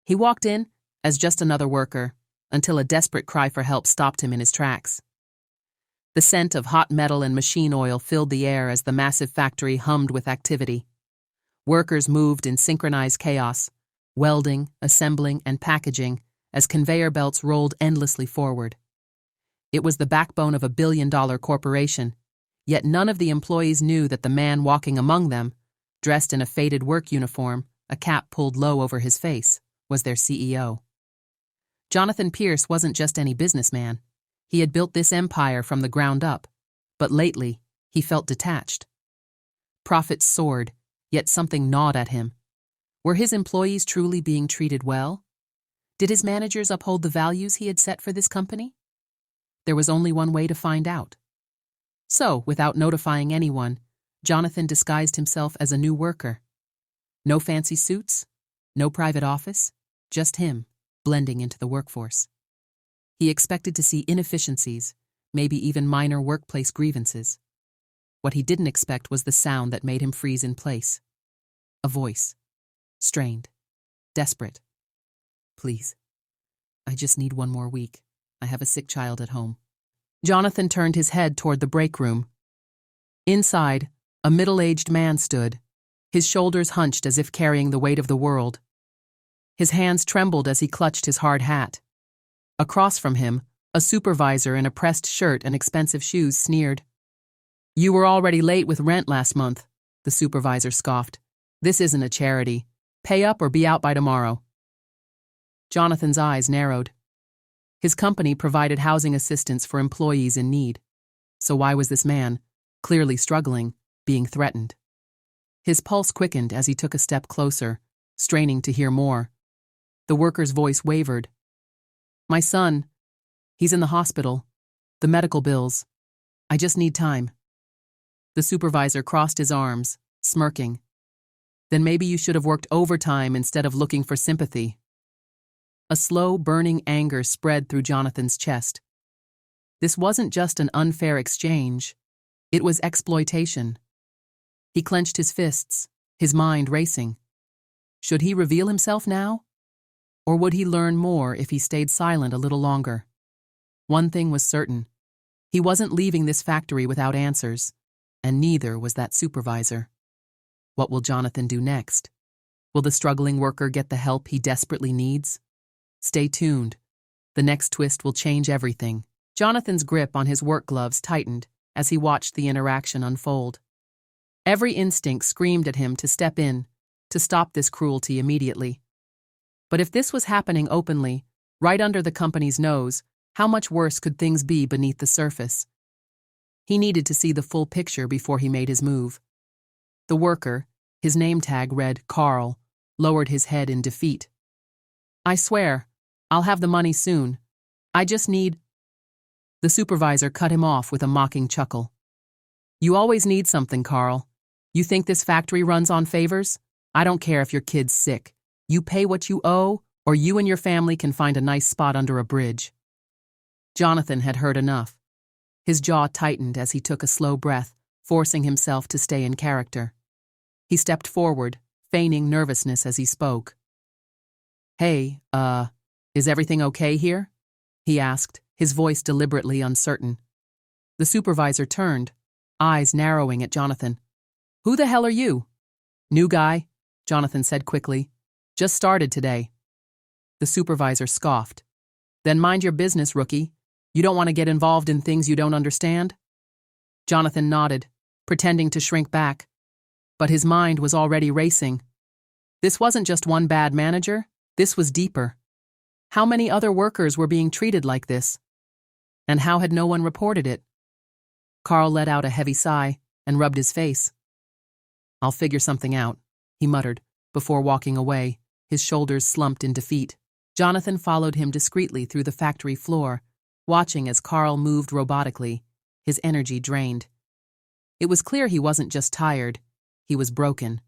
He walked in as just another worker, until a desperate cry for help stopped him in his tracks. The scent of hot metal and machine oil filled the air as the massive factory hummed with activity. Workers moved in synchronized chaos, welding, assembling, and packaging as conveyor belts rolled endlessly forward. It was the backbone of a billion-dollar corporation, yet none of the employees knew that the man walking among them, dressed in a faded work uniform, a cap pulled low over his face, was their CEO. Jonathan Pierce wasn't just any businessman. He had built this empire from the ground up, but lately, he felt detached. Profits soared, yet something gnawed at him. Were his employees truly being treated well? Did his managers uphold the values he had set for this company? There was only one way to find out. So, without notifying anyone, Jonathan disguised himself as a new worker. No fancy suits, no private office, just him, blending into the workforce. He expected to see inefficiencies, maybe even minor workplace grievances. What he didn't expect was the sound that made him freeze in place. A voice. Strained. Desperate. Please. I just need one more week. I have a sick child at home. Jonathan turned his head toward the break room. Inside, a middle-aged man stood, his shoulders hunched as if carrying the weight of the world. His hands trembled as he clutched his hard hat. Across from him, a supervisor in a pressed shirt and expensive shoes sneered. "You were already late with rent last month," the supervisor scoffed. "This isn't a charity. Pay up or be out by tomorrow." Jonathan's eyes narrowed. His company provided housing assistance for employees in need. So why was this man, clearly struggling, being threatened? His pulse quickened as he took a step closer, straining to hear more. The worker's voice wavered. "My son, he's in the hospital. The medical bills. I just need time." The supervisor crossed his arms, smirking. "Then maybe you should have worked overtime instead of looking for sympathy." A slow, burning anger spread through Jonathan's chest. This wasn't just an unfair exchange. It was exploitation. He clenched his fists, his mind racing. Should he reveal himself now? Or would he learn more if he stayed silent a little longer? One thing was certain. He wasn't leaving this factory without answers, and neither was that supervisor. What will Jonathan do next? Will the struggling worker get the help he desperately needs? Stay tuned. The next twist will change everything. Jonathan's grip on his work gloves tightened as he watched the interaction unfold. Every instinct screamed at him to step in, to stop this cruelty immediately. But if this was happening openly, right under the company's nose, how much worse could things be beneath the surface? He needed to see the full picture before he made his move. The worker, his name tag read Carl, lowered his head in defeat. "I swear, I'll have the money soon. I just need—" The supervisor cut him off with a mocking chuckle. "You always need something, Carl. You think this factory runs on favors? I don't care if your kid's sick. You pay what you owe, or you and your family can find a nice spot under a bridge." Jonathan had heard enough. His jaw tightened as he took a slow breath, forcing himself to stay in character. He stepped forward, feigning nervousness as he spoke. "Hey, is everything okay here?" he asked, his voice deliberately uncertain. The supervisor turned, eyes narrowing at Jonathan. "Who the hell are you?" "New guy," Jonathan said quickly. "Just started today." The supervisor scoffed. "Then mind your business, rookie. You don't want to get involved in things you don't understand?" Jonathan nodded, pretending to shrink back. But his mind was already racing. This wasn't just one bad manager. This was deeper. How many other workers were being treated like this? And how had no one reported it? Carl let out a heavy sigh and rubbed his face. "I'll figure something out," he muttered, before walking away, his shoulders slumped in defeat. Jonathan followed him discreetly through the factory floor, watching as Carl moved robotically, his energy drained. It was clear he wasn't just tired, he was broken.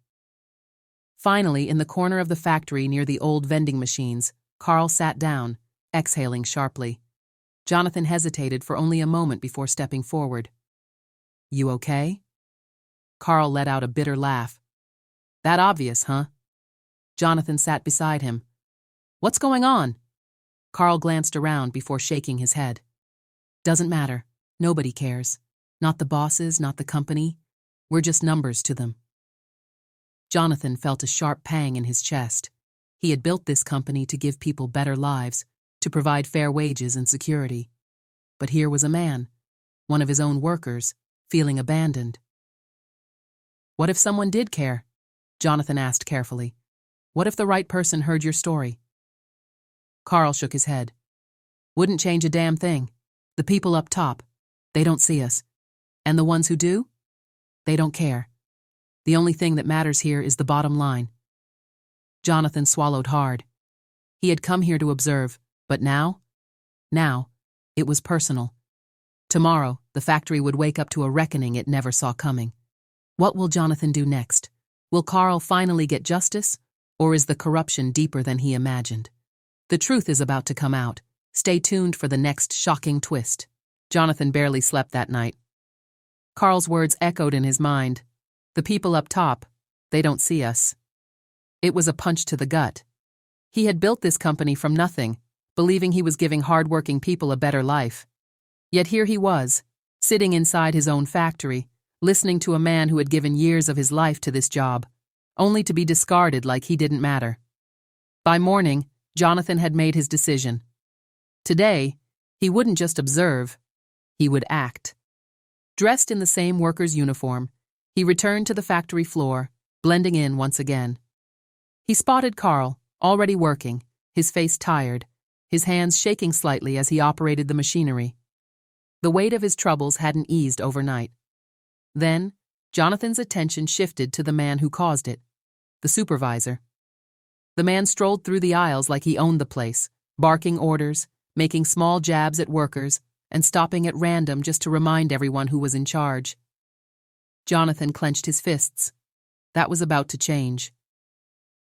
Finally, in the corner of the factory near the old vending machines, Carl sat down, exhaling sharply. Jonathan hesitated for only a moment before stepping forward. "You okay?" Carl let out a bitter laugh. "That obvious, huh?" Jonathan sat beside him. What's going on? Carl glanced around before shaking his head. Doesn't matter. Nobody cares. Not the bosses, not the company. We're just numbers to them. Jonathan felt a sharp pang in his chest. He had built this company to give people better lives, to provide fair wages and security. But here was a man, one of his own workers, feeling abandoned. What if someone did care? Jonathan asked carefully. What if the right person heard your story? Carl shook his head. Wouldn't change a damn thing. The people up top, they don't see us. And the ones who do? They don't care. The only thing that matters here is the bottom line. Jonathan swallowed hard. He had come here to observe, but now, it was personal. Tomorrow, the factory would wake up to a reckoning it never saw coming. What will Jonathan do next? Will Carl finally get justice? Or is the corruption deeper than he imagined? The truth is about to come out. Stay tuned for the next shocking twist. Jonathan barely slept that night. Carl's words echoed in his mind. The people up top, they don't see us. It was a punch to the gut. He had built this company from nothing, believing he was giving hard-working people a better life. Yet here he was, sitting inside his own factory, listening to a man who had given years of his life to this job, only to be discarded like he didn't matter. By morning, Jonathan had made his decision. Today, he wouldn't just observe, he would act. Dressed in the same worker's uniform, he returned to the factory floor, blending in once again. He spotted Carl, already working, his face tired, his hands shaking slightly as he operated the machinery. The weight of his troubles hadn't eased overnight. Then, Jonathan's attention shifted to the man who caused it, the supervisor. The man strolled through the aisles like he owned the place, barking orders, making small jabs at workers, and stopping at random just to remind everyone who was in charge. Jonathan clenched his fists. That was about to change.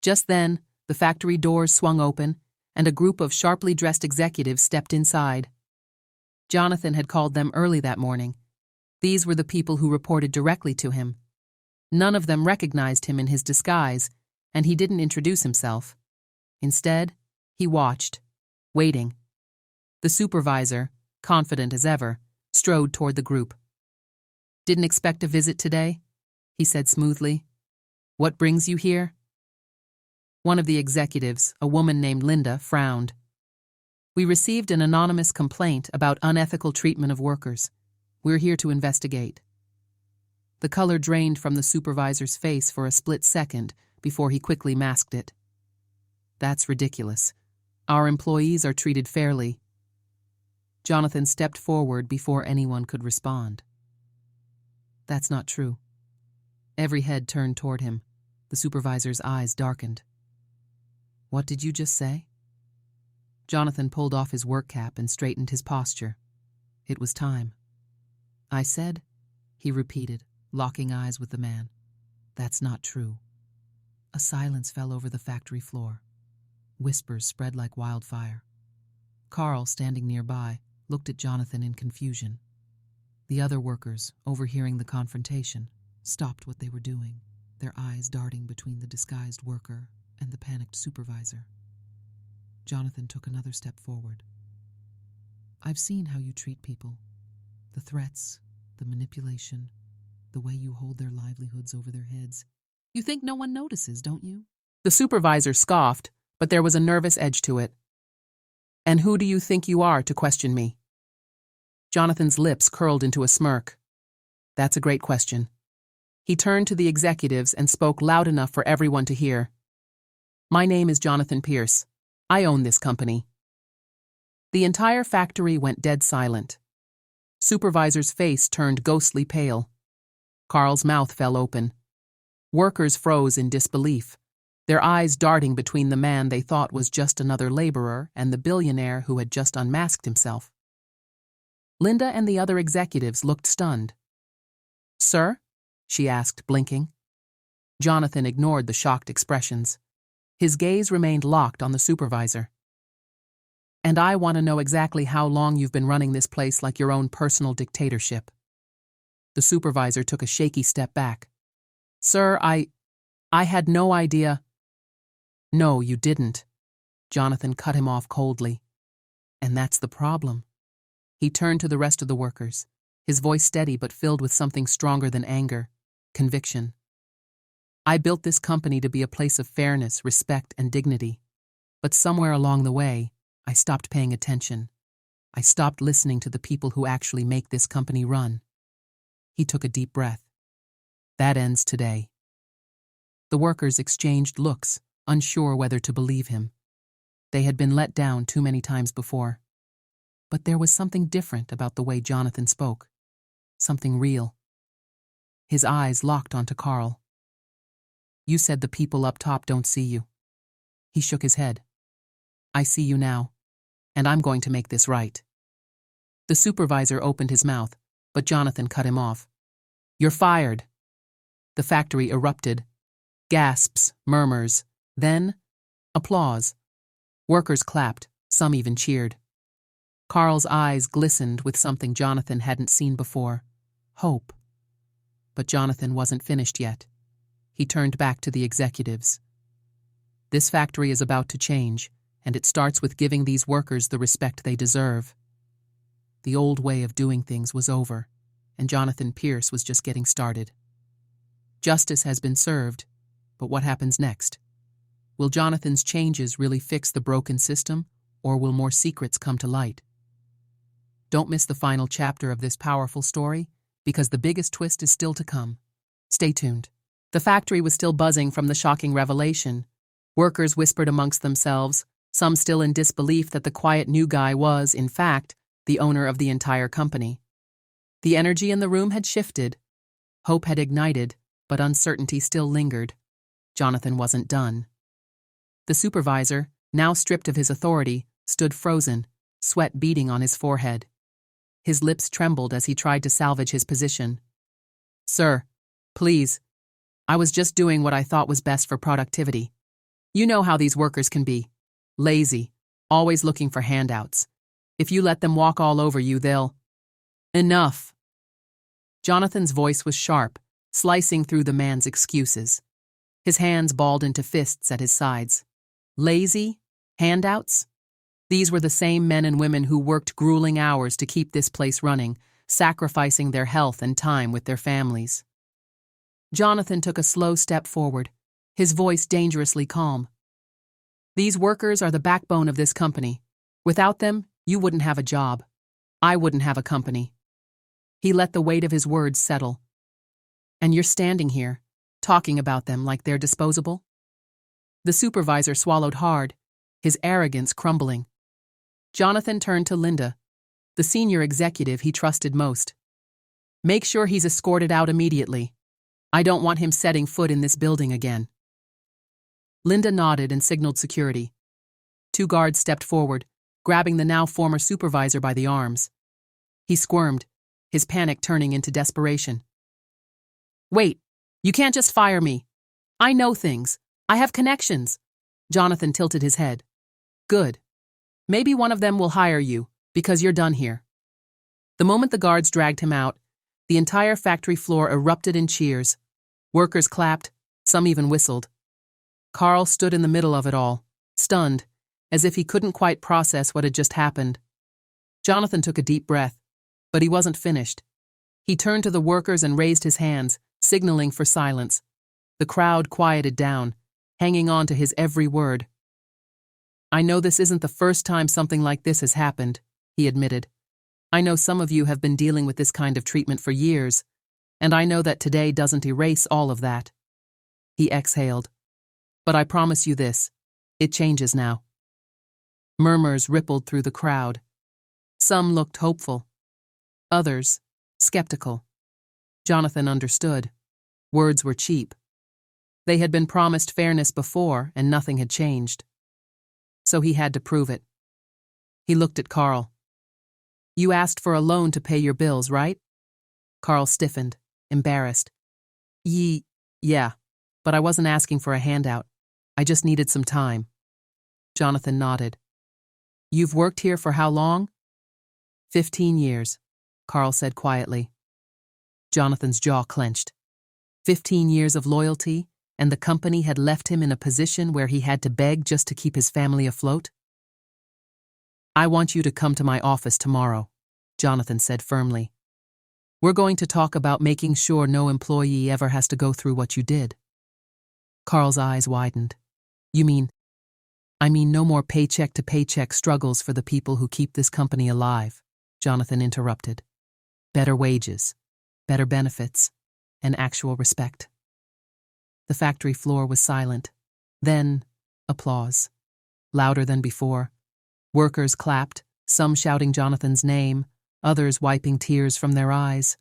Just then, the factory doors swung open, and a group of sharply dressed executives stepped inside. Jonathan had called them early that morning. These were the people who reported directly to him. None of them recognized him in his disguise, and he didn't introduce himself. Instead, he watched, waiting. The supervisor, confident as ever, strode toward the group. Didn't expect a visit today? He said smoothly. What brings you here? One of the executives, a woman named Linda, frowned. We received an anonymous complaint about unethical treatment of workers. We're here to investigate. The color drained from the supervisor's face for a split second before he quickly masked it. That's ridiculous. Our employees are treated fairly. Jonathan stepped forward before anyone could respond. That's not true. Every head turned toward him. The supervisor's eyes darkened. What did you just say? Jonathan pulled off his work cap and straightened his posture. It was time. I said, he repeated, locking eyes with the man. That's not true. A silence fell over the factory floor. Whispers spread like wildfire. Carl, standing nearby, looked at Jonathan in confusion. The other workers, overhearing the confrontation, stopped what they were doing, their eyes darting between the disguised worker and the panicked supervisor. Jonathan took another step forward. I've seen how you treat people. The threats, the manipulation, the way you hold their livelihoods over their heads. You think no one notices, don't you? The supervisor scoffed, but there was a nervous edge to it. And who do you think you are to question me? Jonathan's lips curled into a smirk. That's a great question. He turned to the executives and spoke loud enough for everyone to hear. My name is Jonathan Pierce. I own this company. The entire factory went dead silent. Supervisor's face turned ghostly pale. Carl's mouth fell open. Workers froze in disbelief, their eyes darting between the man they thought was just another laborer and the billionaire who had just unmasked himself. Linda and the other executives looked stunned. Sir? She asked, blinking. Jonathan ignored the shocked expressions. His gaze remained locked on the supervisor. And I want to know exactly how long you've been running this place like your own personal dictatorship. The supervisor took a shaky step back. Sir, I had no idea. No, you didn't. Jonathan cut him off coldly. And that's the problem. He turned to the rest of the workers, his voice steady but filled with something stronger than anger, conviction. I built this company to be a place of fairness, respect, and dignity. But somewhere along the way, I stopped paying attention. I stopped listening to the people who actually make this company run. He took a deep breath. That ends today. The workers exchanged looks, unsure whether to believe him. They had been let down too many times before. But there was something different about the way Jonathan spoke. Something real. His eyes locked onto Carl. You said the people up top don't see you. He shook his head. I see you now, and I'm going to make this right. The supervisor opened his mouth, but Jonathan cut him off. You're fired. The factory erupted. Gasps, murmurs, then applause. Workers clapped, some even cheered. Carl's eyes glistened with something Jonathan hadn't seen before. Hope. But Jonathan wasn't finished yet. He turned back to the executives. This factory is about to change, and it starts with giving these workers the respect they deserve. The old way of doing things was over, and Jonathan Pierce was just getting started. Justice has been served, but what happens next? Will Jonathan's changes really fix the broken system, or will more secrets come to light? Don't miss the final chapter of this powerful story, because the biggest twist is still to come. Stay tuned. The factory was still buzzing from the shocking revelation. Workers whispered amongst themselves, some still in disbelief that the quiet new guy was, in fact, the owner of the entire company. The energy in the room had shifted. Hope had ignited, but uncertainty still lingered. Jonathan wasn't done. The supervisor, now stripped of his authority, stood frozen, sweat beading on his forehead. His lips trembled as he tried to salvage his position. Sir, please. I was just doing what I thought was best for productivity. You know how these workers can be. Lazy, always looking for handouts. If you let them walk all over you, they'll... Enough. Jonathan's voice was sharp, slicing through the man's excuses. His hands balled into fists at his sides. Lazy? Handouts? These were the same men and women who worked grueling hours to keep this place running, sacrificing their health and time with their families. Jonathan took a slow step forward, his voice dangerously calm. These workers are the backbone of this company. Without them, you wouldn't have a job. I wouldn't have a company. He let the weight of his words settle. And you're standing here, talking about them like they're disposable? The supervisor swallowed hard, his arrogance crumbling. Jonathan turned to Linda, the senior executive he trusted most. Make sure he's escorted out immediately. I don't want him setting foot in this building again. Linda nodded and signaled security. 2 guards stepped forward, grabbing the now former supervisor by the arms. He squirmed, his panic turning into desperation. Wait, you can't just fire me. I know things. I have connections. Jonathan tilted his head. Good. Maybe one of them will hire you, because you're done here. The moment the guards dragged him out, the entire factory floor erupted in cheers. Workers clapped, some even whistled. Carl stood in the middle of it all, stunned, as if he couldn't quite process what had just happened. Jonathan took a deep breath, but he wasn't finished. He turned to the workers and raised his hands, signaling for silence. The crowd quieted down, hanging on to his every word. I know this isn't the first time something like this has happened, he admitted. I know some of you have been dealing with this kind of treatment for years, and I know that today doesn't erase all of that. He exhaled. But I promise you this, it changes now. Murmurs rippled through the crowd. Some looked hopeful. Others, skeptical. Jonathan understood. Words were cheap. They had been promised fairness before, and nothing had changed. So he had to prove it. He looked at Carl. You asked for a loan to pay your bills, right? Carl stiffened, embarrassed. Yeah, but I wasn't asking for a handout. I just needed some time. Jonathan nodded. You've worked here for how long? 15 years, Carl said quietly. Jonathan's jaw clenched. 15 years of loyalty and the company had left him in a position where he had to beg just to keep his family afloat? "I want you to come to my office tomorrow," Jonathan said firmly. "We're going to talk about making sure no employee ever has to go through what you did." Carl's eyes widened. "You mean?" "I mean no more paycheck-to-paycheck struggles for the people who keep this company alive," Jonathan interrupted. "Better wages, better benefits, and actual respect." The factory floor was silent. Then, applause. Louder than before. Workers clapped, some shouting Jonathan's name, others wiping tears from their eyes.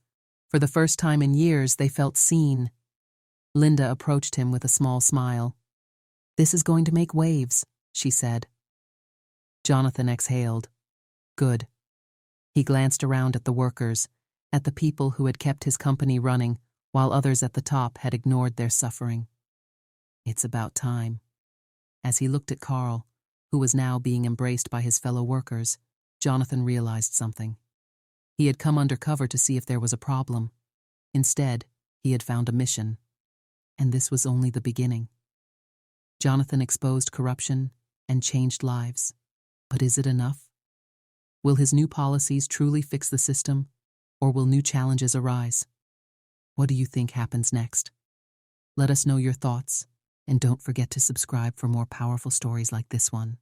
For the first time in years, they felt seen. Linda approached him with a small smile. "This is going to make waves," she said. Jonathan exhaled. Good. He glanced around at the workers, at the people who had kept his company running, while others at the top had ignored their suffering. It's about time. As he looked at Carl, who was now being embraced by his fellow workers, Jonathan realized something. He had come undercover to see if there was a problem. Instead, he had found a mission. And this was only the beginning. Jonathan exposed corruption and changed lives. But is it enough? Will his new policies truly fix the system, or will new challenges arise? What do you think happens next? Let us know your thoughts, and don't forget to subscribe for more powerful stories like this one.